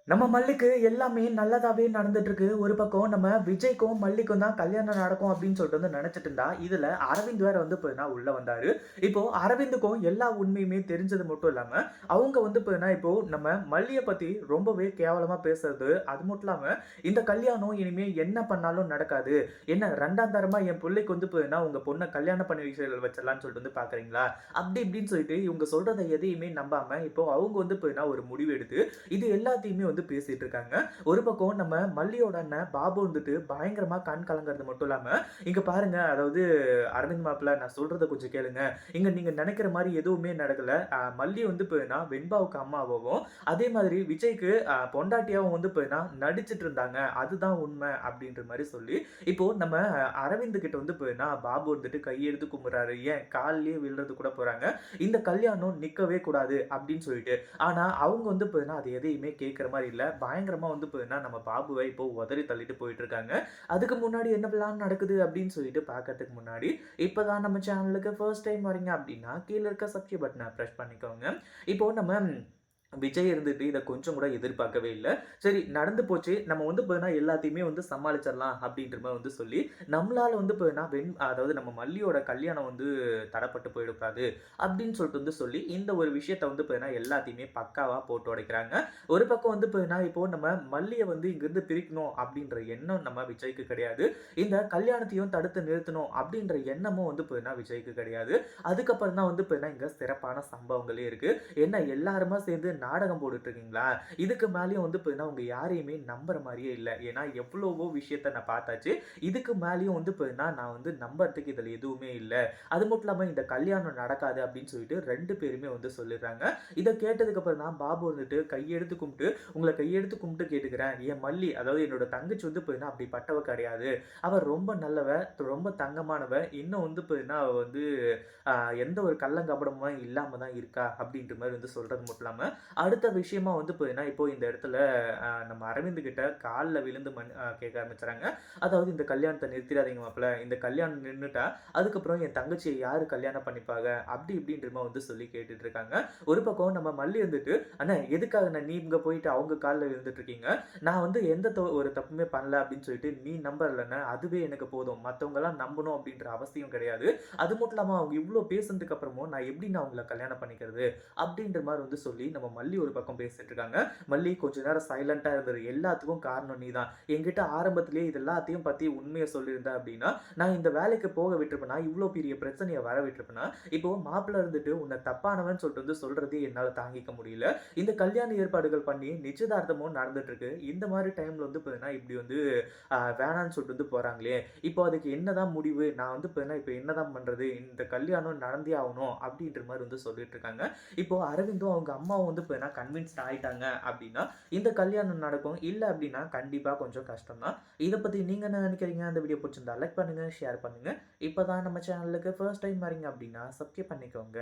நம்ம மல்லிக்கு எல்லாமே நல்லதாவே நடந்துட்டு இருக்கு. ஒரு பக்கம் நம்ம விஜய்க்கும், மல்லிக்கும் தான் கல்யாணம் நடக்கும் அப்படின்னு சொல்லிட்டு வந்து நினைச்சிட்டு இருந்தா, இதுல அரவிந்த் வேற வந்து பார்த்தீங்கன்னா உள்ள வந்தாரு. இப்போ அரவிந்துக்கும் எல்லா உண்மையுமே தெரிஞ்சது மட்டும் இல்லாம, அவங்க வந்து பார்த்தீங்கன்னா இப்போ நம்ம மல்லிய பத்தி ரொம்பவே கேவலமா பேசுறது, அது மட்டும் இல்லாம இந்த கல்யாணம் இனிமே என்ன பண்ணாலும் நடக்காது. என்ன 2ஆம் தரமா என் புள்ளைக்கு வந்து பார்த்தீங்கன்னா உங்க பொண்ண கல்யாணம் பண்ணி வச்சிடலாம்னு சொல்லிட்டு வந்து பார்க்குறீங்களா? அப்படி இப்படின்னு சொல்லிட்டு இவங்க சொல்றத எதையுமே நம்பாம, இப்போ அவங்க வந்து பார்த்தீங்கன்னா ஒரு முடிவு எடுத்து இது எல்லாத்தையுமே வந்து பேசிட்டு இருக்காங்க. ஒரு பக்கம் நம்ம மல்லியோட அண்ணன் பாபு வந்துட்டு பயங்கரமா கண் கலங்குறது மட்டும் இல்லாம, இங்க பாருங்க அதாவது அரவிந்த் மாப்பிள்ள நான் சொல்றத கொஞ்சம் கேளுங்க. இங்க நீங்க நினைக்கிற மாரி எதுவுமே நடக்கல. மல்லி வந்து பார்த்தீங்கன்னா வெண்பாவுக்கு அம்மாவாவும், அதே மாதிரி விஜய்க்கு பொண்டாட்டியாவும் வந்து பார்த்தீங்கன்னா நடிச்சிட்டு இருந்தாங்க. அதுதான் உண்மை அப்படின்ற மாரி சொல்லி, இப்போ நம்ம அரவிந்த் கிட்ட வந்து பார்த்தீங்கன்னா பாபு வந்துட்டு கையெடுத்து கும்பிடுறாரு. ஏன் கால்லயே விழுறது கூட போறாங்க. இந்த கல்யாணம் நிக்கவே கூடாது அப்படின்னு சொல்லிட்டு. ஆனா, அவங்க வந்து பார்த்தீங்கன்னா, அது எதையுமே கேட்கிற மாரி இல்ல. பயங்கரமா வந்து பார்த்தீங்கன்னா, நம்ம பாபுவ இப்போ உதறி தள்ளிட்டு போயிட்டு இருக்காங்க. அதுக்கு முன்னாடி என்ன பிளான் நடக்குது அப்படின்னு சொல்லிட்டு பார்க்கறதுக்கு முன்னாடி, இப்ப தான் நம்ம சேனலுக்கு ஃபர்ஸ்ட் டைம் வரீங்க அப்படின்னா, கீழ இருக்க சப்ஸ்கிரைப் பட்டன பிரஸ் பண்ணிக்கோங்க. இப்போ நம்ம விஜய் இருந்துட்டு இத கொஞ்சம் கூட எதிர்பார்க்கவே இல்ல. சரி நடந்து போச்சு. நம்ம வந்து பார்த்தீங்கன்னா, எல்லாத்தையுமே வந்து சமாளிச்சிடலாம் அப்படின்ற மாரி வந்து சொல்லி, நம்மளால வந்து பார்த்தீங்கன்னா, அதாவது நம்ம மல்லியோட கல்யாணம் வந்து தடப்பட்டு போயிடக்கூடாது அப்படின்னு சொல்லிட்டு வந்து சொல்லி, இந்த ஒரு விஷயத்த வந்து பார்த்தீங்கன்னா, எல்லாத்தையுமே பக்காவா போட்டு உடைக்கிறாங்க. ஒரு பக்கம் வந்து பார்த்தீங்கன்னா, இப்போ நம்ம மல்லிய வந்து இங்கிருந்து பிரிக்கணும் அப்படின்ற எண்ணம் நம்ம விஜய்க்கு கிடையாது. இந்த கல்யாணத்தையும் தடுத்து நிறுத்தணும் அப்படின்ற எண்ணமும் வந்து பார்த்தீங்கன்னா, விஜய்க்கு கிடையாது. அதுக்கப்புறம் தான் வந்து பார்த்தீங்கன்னா, இங்க சிறப்பான சம்பவங்களே இருக்கு. என்ன எல்லாருமா சேர்ந்து நாடகம் போட்டுட்டு இருக்கீங்களா? இதுக்கு மேலயும் வந்து பார்த்தீங்கன்னா, உங்க யாரையுமே நம்புற மாரியே இல்ல. ஏன்னா எவ்வளவோ விஷயத்த நான் பார்த்தாச்சு. இதுக்கு மேலயும் வந்து பார்த்தீங்கன்னா, நான் வந்து நம்புறதுக்கு இதுல எதுவுமே இல்ல. அது மட்டும் இல்லாம இந்த கல்யாணம் நடக்காது அப்படின்னு சொல்லிட்டு 2 பேருமே வந்து சொல்லிடுறாங்க. இத கேட்டதுக்கு அப்புறம் தான் பாபு வந்துட்டு கையெடுத்து கும்பிட்டு, உங்கள கையெடுத்து கும்பிட்டு கேட்டுக்கிறேன். என் மல்லி அதாவது என்னோட தங்கச்சி வந்து பார்த்தீங்கன்னா, அப்படிப்பட்டவ கிடையாது. அவ ரொம்ப நல்லவ, ரொம்ப தங்கமானவ. இன்னும் வந்து பார்த்தீங்கன்னா, அவ வந்து அ எந்த ஒரு கள்ளங்கபடமும் இல்லாம தான் இருக்கா. அப்படின்ற மாரி வந்து சொல்றது மட்டும் இல்லாம, அடுத்த விஷயமா வந்து பார்த்தீங்கன்னா, இப்போ இந்த இடத்துல நம்ம அரவிந்த் கிட்ட கால்ல விழுந்து கேட்க ஆரம்பிச்சுறாங்க. அதாவது இந்த கல்யாணத்த நிறுத்திறாதீங்க மாப்ள. இந்த கல்யாணம் நின்னுட்டா, அதுக்கப்புறம் என் தங்கச்சிய யாரு கல்யாணம் பண்ணிப்பாங்க? அப்படி இப்படின்ற மாரி வந்து சொல்லி கேட்டுட்டு இருக்காங்க. ஒரு பக்கம் நம்ம மல்லி வந்துட்டு, "அண்ணா எதுக்காக நீங்க போயிட்டு அவங்க கால்ல விழுந்துட்டு இருக்கீங்க? நான் வந்து எந்த ஒரு தப்புமே பண்ணல அப்படின்னு சொல்லிட்டு நீ நம்புறலண்ண, அதுவே எனக்கு போதும். மத்தவங்கலாம் நம்பணும் அப்படின்ற அவசியம் கிடையாது. அது மட்டும் இல்லாம அவங்க இவ்ளோ பேசுனதுக்கு அப்புறமும் நான் எப்படி நான் அவங்கள கல்யாணம் பண்ணிக்கிறது?" அப்படின்ற மாரி வந்து சொல்லி நம்ம மல்லி ஒரு பக்கம் பேசிட்டு இருக்காங்க. மல்லி கொஞ்ச நேரம் சைலன்ட்டா இருந்துரு. எல்லாத்துக்கும் காரணம் நீ தான். என்கிட்ட ஆரம்பத்திலேயே இது எல்லாத்தையும் பத்தி உண்மைய சொல்லியிருந்த அப்படின்னா, நான் இந்த வேலைக்கு போக விட்டுருப்பேனா? இவ்ளோ பெரிய பிரச்சனைய வர விட்டுருப்பேனா? இப்போ மாப்பிள்ளை இருந்துட்டு உன்ன தப்பானவன்னு சொல்லிட்டு வந்து சொல்றதே என்னால தாங்கிக்க முடியல. இந்த கல்யாண ஏற்பாடுகள் பண்ணி நிச்சயதார்த்தமும் நடந்துட்டு இருக்கு. இந்த மாரி டைம்ல வந்து பார்த்தீங்கன்னா, இப்படி வந்து வேணான்னு சொல்லிட்டு வந்து போறாங்களே! இப்போ அதுக்கு என்னதான் முடிவு? நான் வந்து பார்த்தீங்கன்னா, இப்ப என்னதான் பண்றது? இந்த கல்யாணம் நடந்தே ஆவணும் அப்படின்ற மாரி வந்து சொல்லிட்டு இருக்காங்க. இப்போ அரவிந்தும் அவங்க அம்மாவும் வந்து இப்ப கன்வின்ஸ்ட் ஆயிட்டாங்க அப்படின்னா, இந்த கல்யாணம் நடக்கும். இல்ல அப்படின்னா கண்டிப்பா கொஞ்சம் கஷ்டம் தான். இத பத்தி நீங்க என்ன நினைக்கிறீங்க? அந்த வீடியோ புடிச்சிருந்தா லைக் பண்ணுங்க, ஷேர் பண்ணுங்க. இப்ப தான் நம்ம சேனலுக்கு ஃபர்ஸ்ட் டைம் வரீங்க அப்படின்னா சப்ஸ்கிரைப் பண்ணிக்கோங்க.